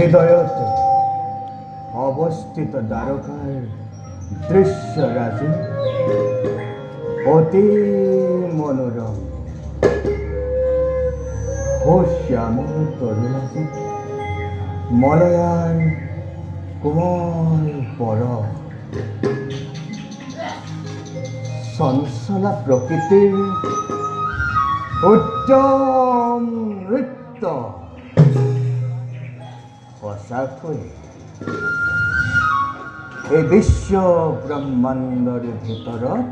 হৃদয়ত অৱস্থিত দ্বাৰকাৰ দৃশ্যৰাজি অতি মনোৰম শ্যামল তৰুণাজি মলয়াৰ কোমল পৰশ চঞ্চলা প্ৰকৃতিৰ উত্তম নৃত্য সঁচাকৈ এই বিশ্ব ব্ৰহ্মাণ্ডৰ ভিতৰত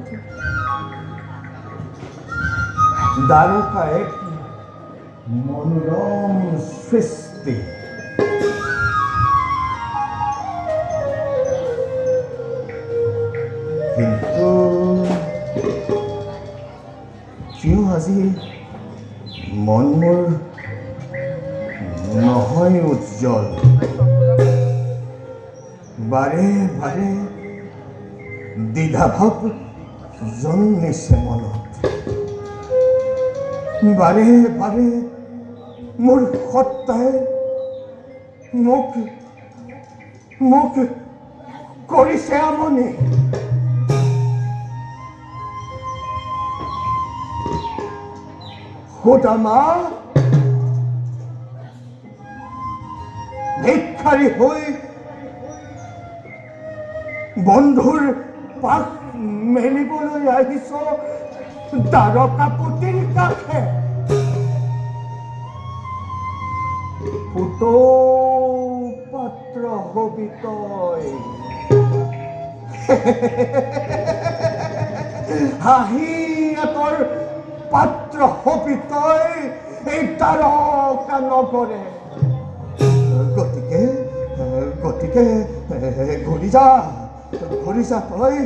দ্বাৰকা এক মনোৰম সৃষ্টি। কিন্তু কিয় আজি মন মোৰ নহয় উজ্জ্বল, বাৰে বাৰে দ্বিধাভাৱ জন্মিছে মনত, বাৰে বাৰে মোৰ সত্তাই মোক মোক কৰিছে আমনি। সুদামা ভিক্ষাৰী হৈ বন্ধুৰ পাক মেলিবলৈ আহিছ দ্বাৰকাপতিৰ কাষে। পুত পাত্ৰ হবি তই, হাঁহি এতৰ পাত্ৰ হবি তই এই দ্বাৰকা নগৰে। গতিকে গতিকে ঘূৰি যা তই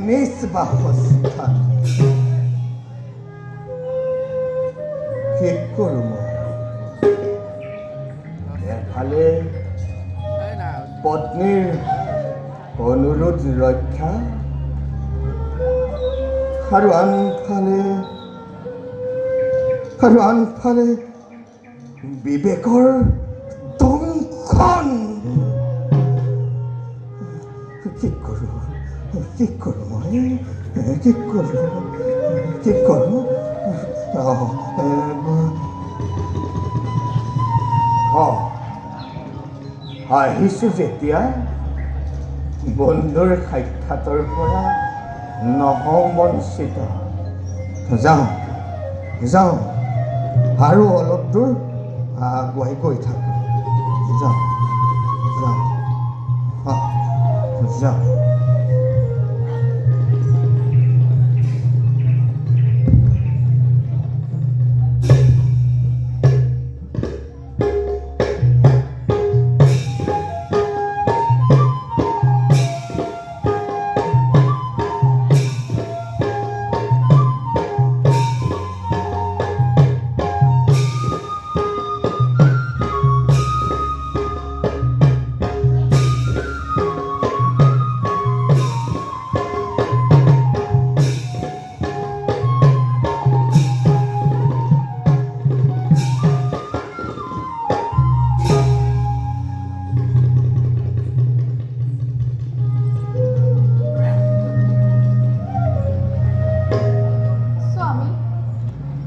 নিজ বাসস্থান। কি কৰোঁ মই? এফালে পত্নীৰ অনুৰোধ ৰক্ষা আৰু আনফালে বিবেকৰ দংশন। কি কৰোঁ মই? কি কৰোঁ? আহিছোঁ যেতিয়া বন্ধুৰ সাক্ষাতৰ পৰা নহওঁ বঞ্চিত। যাওঁ আৰু অলপ দূৰ আগুৱাই গৈ থাকোঁ। যাওঁ।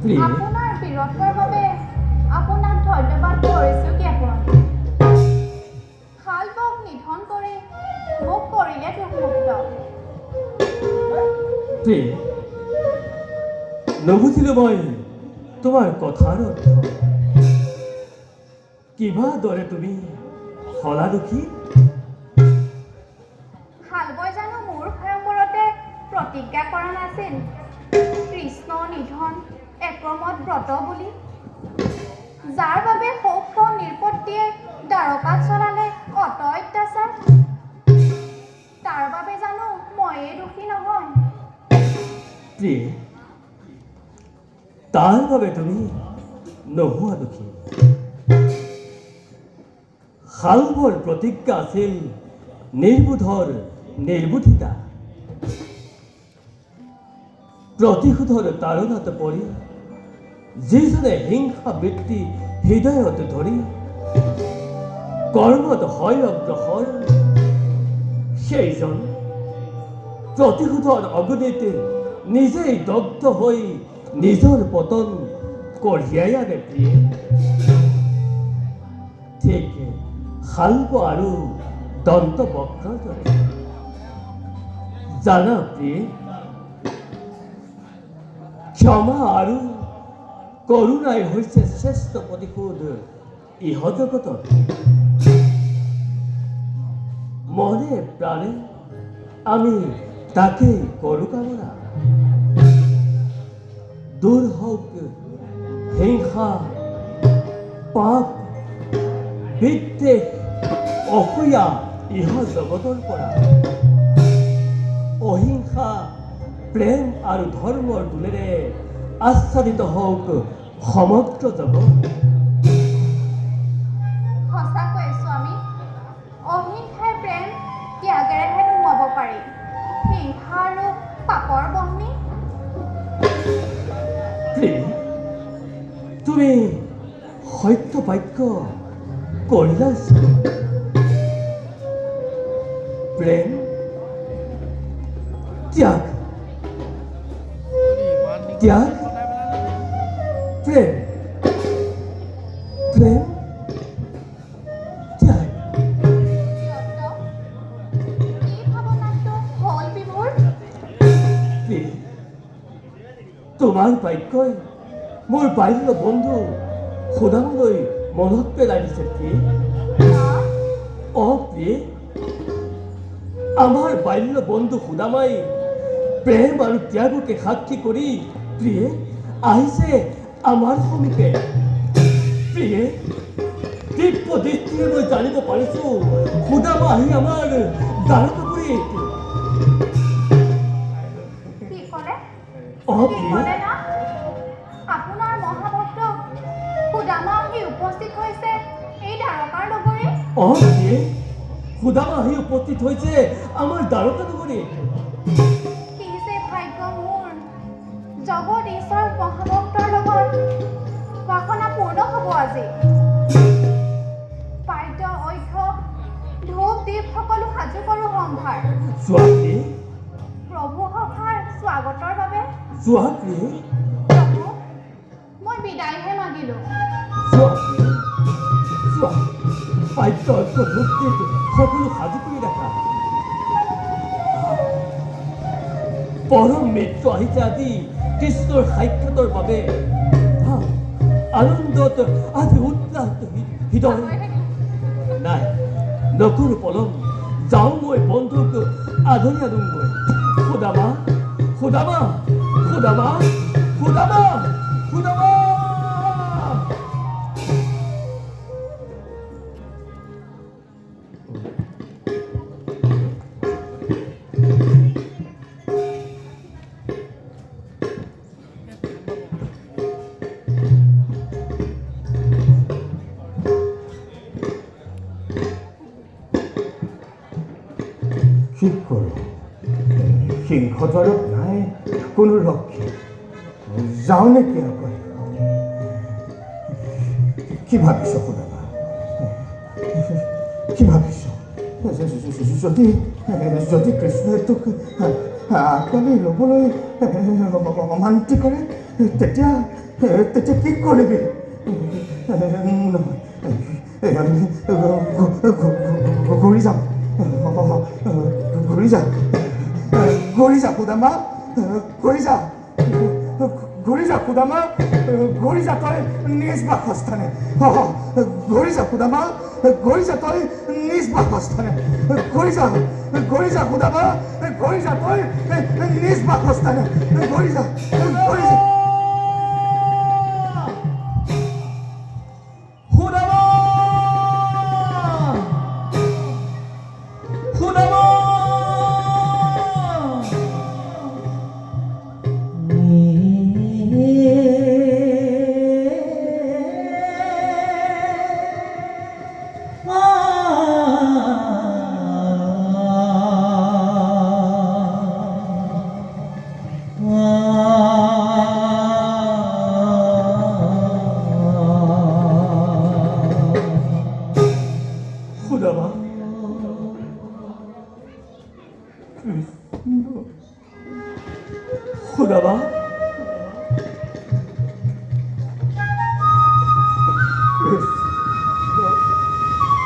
প্ৰিয় আপোনাৰ বীৰত্বৰ বাবে আপোনাক ধন্যবাদ কৰিছোঁ জ্ঞাপন। শালবক নিধন কৰি মোক কৰিলে দুখমুক্ত। প্ৰিয় নুবুজিলোঁ মই তোমাৰ কথাৰ অৰ্থ। কিবা দৰে তুমি হলা দুখী? শালবই জানো মোৰ ভয়ংকৰতে প্ৰতিজ্ঞা কৰা নাছিল কৃষ্ণ নিধন এক্ৰমত ব্ৰত বুলি, যাৰ বাবে সৌখ্য নিৰ্পত্তিয়ে দ্বাৰকাত চলালে অত অত্যাচাৰ। তাৰ বাবে জানো ময়েই দোষী নহয়? প্ৰিয় তাৰ বাবে তুমি নোহোৱা দুখী। শালবৰ প্ৰতিজ্ঞা আছিল নিৰ্বোধৰ নিৰ্বোধিতা। প্ৰতিশোধৰ তাৰণাত পৰি যিজনে হিংসা বৃত্তি হৃদয়ত ধৰি কৰ্মত হয় অগ্ৰসৰ, সেইজন প্ৰতিশোধৰ অগ্নিত নিজেই দগ্ধ হৈ নিজৰ পতন কঢ়িয়াই আনে প্ৰিয়ে। ঠিক শালব আৰু দন্ত বক্ৰৰ দৰে। জানা প্ৰিয়ে, ক্ষমা আৰু করুণাই হয়েছে শ্রেষ্ঠ প্রতিশোধ ইহ জগতত। মনে প্রাণে আমি তাকেই করু কামনা। দূর হোক হিংসা পাপ বিদ্বেষ অসূয়া ইহ জগতৰ পৰা। অহিংসা প্ৰেম আৰু ধৰ্মৰ দোলেৰে আচ্ছাদিত হওক সমগ্ৰ জগত। সঁচাকৈ স্বামী, অহিংসাই প্ৰেম ত্যাগেৰেহে নুমাব পাৰি। হিংসা আৰু পাপৰ বহ্নি। তুমি সত্য বাক্য কৰিলা। প্ৰেম ত্যাগ ত্যাগ প্ৰেম প্ৰেম ত্যাগ। কি ভাৱনাটো হ'ল বিভোৰ? তোমাৰ বাক্যই মোৰ বাল্য বন্ধু সুদামলৈ মনত পেলাই দিছে প্ৰিয়। প্ৰিয়, আমাৰ বাল্য বন্ধু সুদামাই প্ৰেম আৰু ত্যাগকে সাক্ষী কৰি প্ৰিয়ে আহিছে আমাৰ সমীপে। প্ৰিয়ে, দিব্য দৃষ্টিৰে মই জানিব পাৰিছো সুদামা আহি আমাৰ দ্বাৰকাপুৰীত। কি ক'লে? প্ৰিয়ে, না আপোনাৰ মহাভক্ত সুদামা আহি উপস্থিত হৈছে এই দ্বাৰকাৰ নগৰীত। প্ৰিয়ে, সুদামা আহি উপস্থিত হৈছে আমাৰ দ্বাৰকা নগৰীত। জগত ঈশ্বৰ মহাভক্তৰ লগত বাসনা পূৰ্ণ হ'ব আজি। পাদ্য ঐক্য ধূপ দীপ সকলো সাজু কৰোঁ সম্ভাৰ। প্ৰভু সখাৰ স্বাগতৰ বাবে। প্ৰভু, মই বিদায়হে মাগিলোঁ। পাদ্য ঐক্য ধূপ দীপ সকলো সাজু কৰি ৰাখা। পৰম মিত্ৰ আহিছে আজি কৃষ্ণৰ সাক্ষাতৰ বাবে। আনন্দত আজি উল্লাস হৃদয়। নাই নকৰো পলম, যাওঁ মই বন্ধুক আদৰি আনোগৈ। সুদামা সুদামা সুদামা সুদামা সুদামা। কি কৰোঁ? সিংহদ্বাৰত নাই কোনো ৰক্ষী। যাওঁ নেকি আকৌ? কি ভাবিছ সুদামা? কি ভাবিছ? যদি যদি কৃষ্ণই তোক আকলি ল'বলৈ অমান্তি কৰে, তেতিয়া তেতিয়া কি কৰিবি? ঘূৰি যাম, ঘূৰি যা, ঘূৰি যা খুদামা, ঘূৰি যা, ঘূৰি যা খুদামা, ঘূৰি যা তই নিজ বাসস্থানে, ঘূৰি যা খুদামা, ঘূৰি যা তই নিজ বাসস্থানে, ঘূৰি যা, ঘূৰি যা খুদামা, ঘূৰি যা তই নিজ বাসস্থানে, ঘূৰি যা, ঘূৰি যা। খুদাবা, খুদাবা,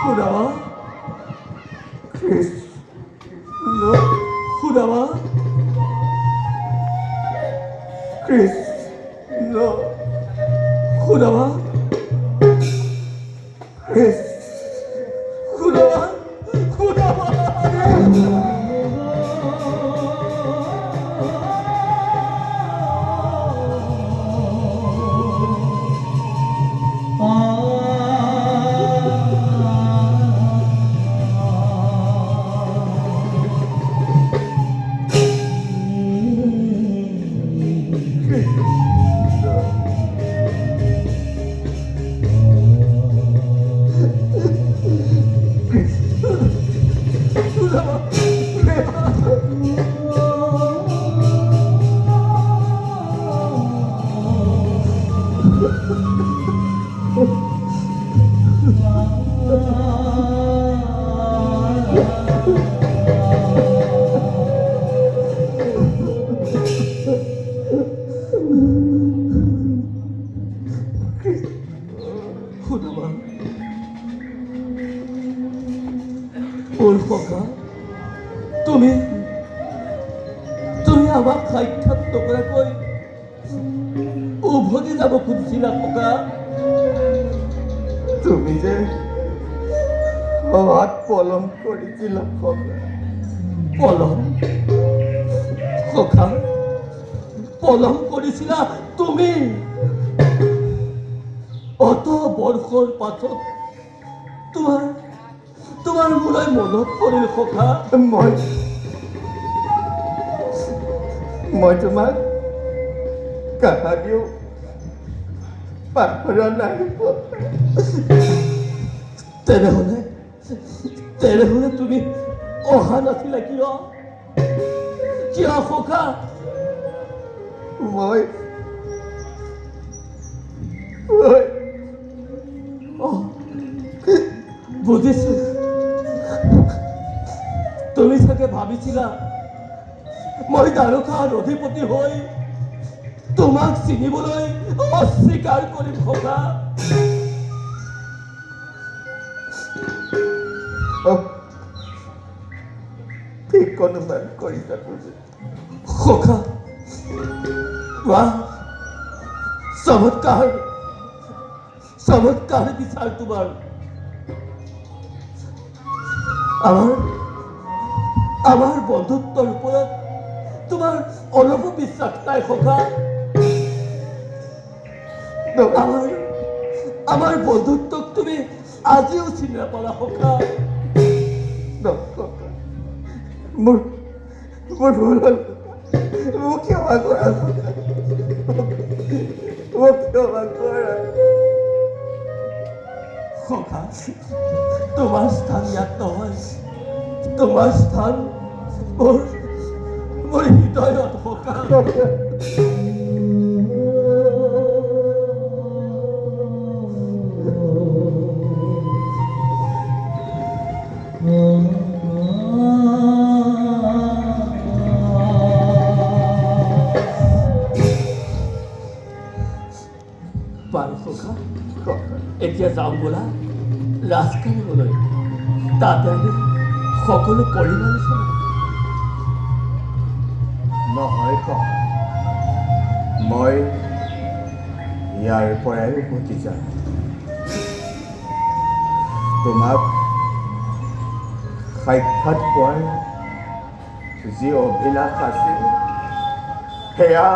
খুদাবা, খুদাবা, খুদাবা, খুদাবা। তুমি তুমি আমাক সাক্ষাৎ নকৰাকৈ উভতি যাব খুজিছিলা ককা। তুমি যে হাত পলম কৰিছিলা ককা। পলম ককা, পলম কৰিছিলা তুমি? অত বৰ্ষৰ পাছত তোমাৰ মোলৈ মনত পৰিল ককা। মই তোমাক কাহানিও পাহৰা নাই। তেনেহলে তুমি অহা নাছিলা কিয়? কিয় ককা? মই বুজিছো, তুমি চাগে ভাবিছিলা মই দ্বাৰকাৰ অধিপতি হৈ তোমাক চিনিবলৈ অস্বীকাৰ কৰিম ককা। ঠিক অনুমান কৰিছা তুমি ককা। বাহ, চমৎকাৰ চমৎকাৰ বিচাৰ তোমাৰ। আমাৰ বন্ধুত্বৰ ওপৰত তোমাৰ অলপো বিশ্বাস নাই ককা। আমাৰ বন্ধুত্বক তুমি আজিও চিনি নাপালা ককা। মোৰ ভুল হ'ল, মোক ক্ষমা কৰা, মোক ক্ষমা কৰা। ককা, তোমাৰ স্থান ইয়াত নহয়, তোমাৰ স্থান মোৰ হৃদয়ত ককা। এতিয়া যাওঁ বোলা ৰাজকাৰণলৈ। তাতে আমি সকলো পৰিমালোচনা নহয় ককা, মই ইয়াৰ পৰাই উভতি যাম। তোমাক সাক্ষাৎ পোৱাৰ যি অভিলাষ আছিল সেয়া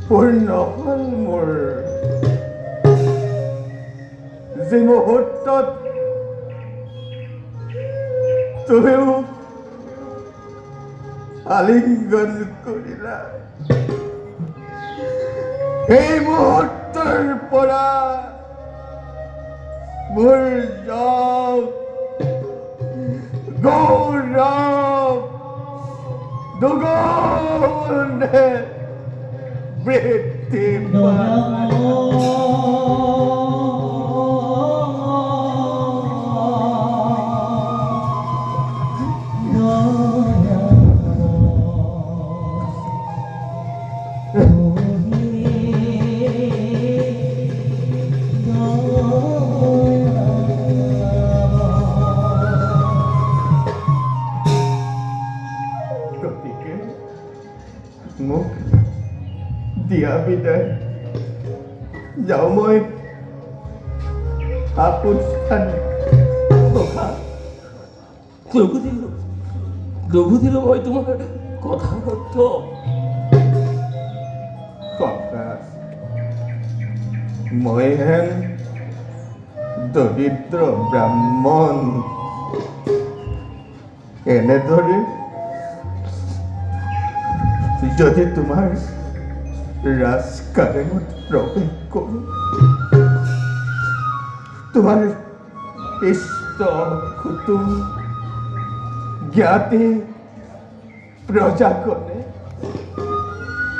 পূৰ্ণ হ'ল মোৰ। যি মুহূৰ্তত তুমিও আলিঙ্গন কৰিলা, সেই মুহূৰ্তৰ পৰা মোৰ যশ গৌৰৱ দুগুণে বৃদ্ধি পায়। গতিকে মোক দিয়া বিদায়, যাওঁ মই আপোন স্থানে। ককা, নুবুজিলো মই তোমাৰ কথাৰ অৰ্থ। ককা, মই হেন দৰিদ্ৰ ব্ৰাহ্মণ এনেদৰে যদি তোমাৰ ৰাজকাৰেঙত প্ৰৱেশ কৰোঁ, তোমাৰ ইষ্ট কুটুম জ্ঞাতি প্ৰজাগণে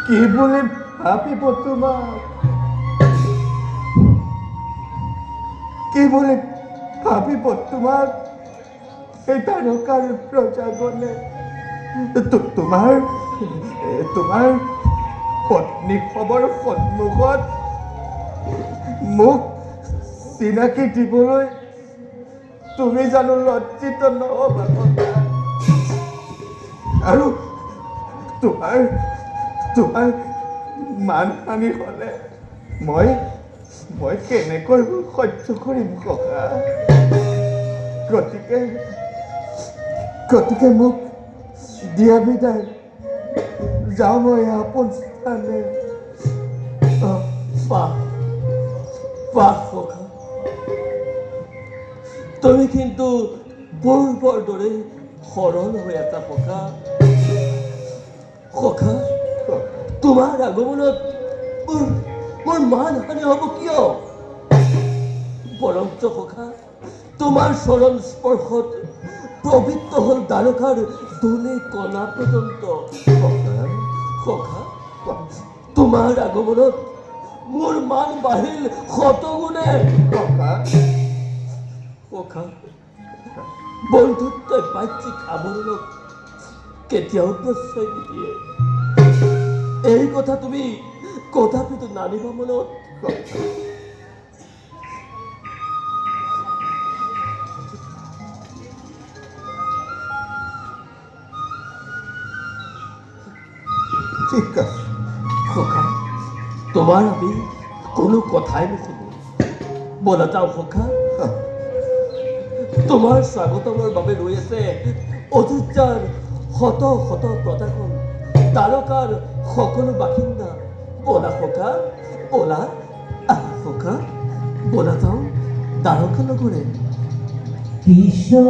কি বুলি ভাবিব তোমাক? কি বুলি ভাবিব তোমাক এই তাৰকাৰ প্ৰজাগণে? তোমাৰ পত্নী খবৰ সন্মুখত মোক চিনাকি দিবলৈ তুমি জানো লজ্জিত নহবা? আৰু তোমাৰ মানহানি হ'লে মই কেনেকৈ সহ্য কৰিম ককা? গতিকে মোক দিয়া বিদায়, যাওঁ মই আপোন স্থানে। ককা, তুমি কিন্তু পূৰ্বৰ দৰে সৰল হৈ আছা ককা। ককা, তোমাৰ আগমনত মোৰ মানহানি হ'ব কিয়? বৰঞ্চ ককা, তোমাৰ চৰণ স্পৰ্শত পবিত্ৰ হ'ল দ্বাৰকাৰ দলে কণা পৰ্যন্ত। ককা, তোমাৰ আগমনত মোৰ মান বাঢ়িল শতগুণে। ককা, বন্ধুত্বই বাহ্যিক আৱৰণক কেতিয়াও প্ৰশ্ৰয় নিদিয়ে। এই কথা তুমি কদাপিতো নানিবা মনত। ঠিক আছে ককা, তোমাৰ আমি কোনো কথাই নুশুনো। বলা যাওঁ ককা। তোমাৰ স্বাগতমৰ বাবে ৰৈ আছে অযোধ্যাৰ শত শত প্ৰজাগণ, তাৰকাৰ সকলো বাসিন্দা। বলা ককা, বলা। ককা, বলা যাওঁ দ্বাৰকা নগৰে। কৃষ্ণ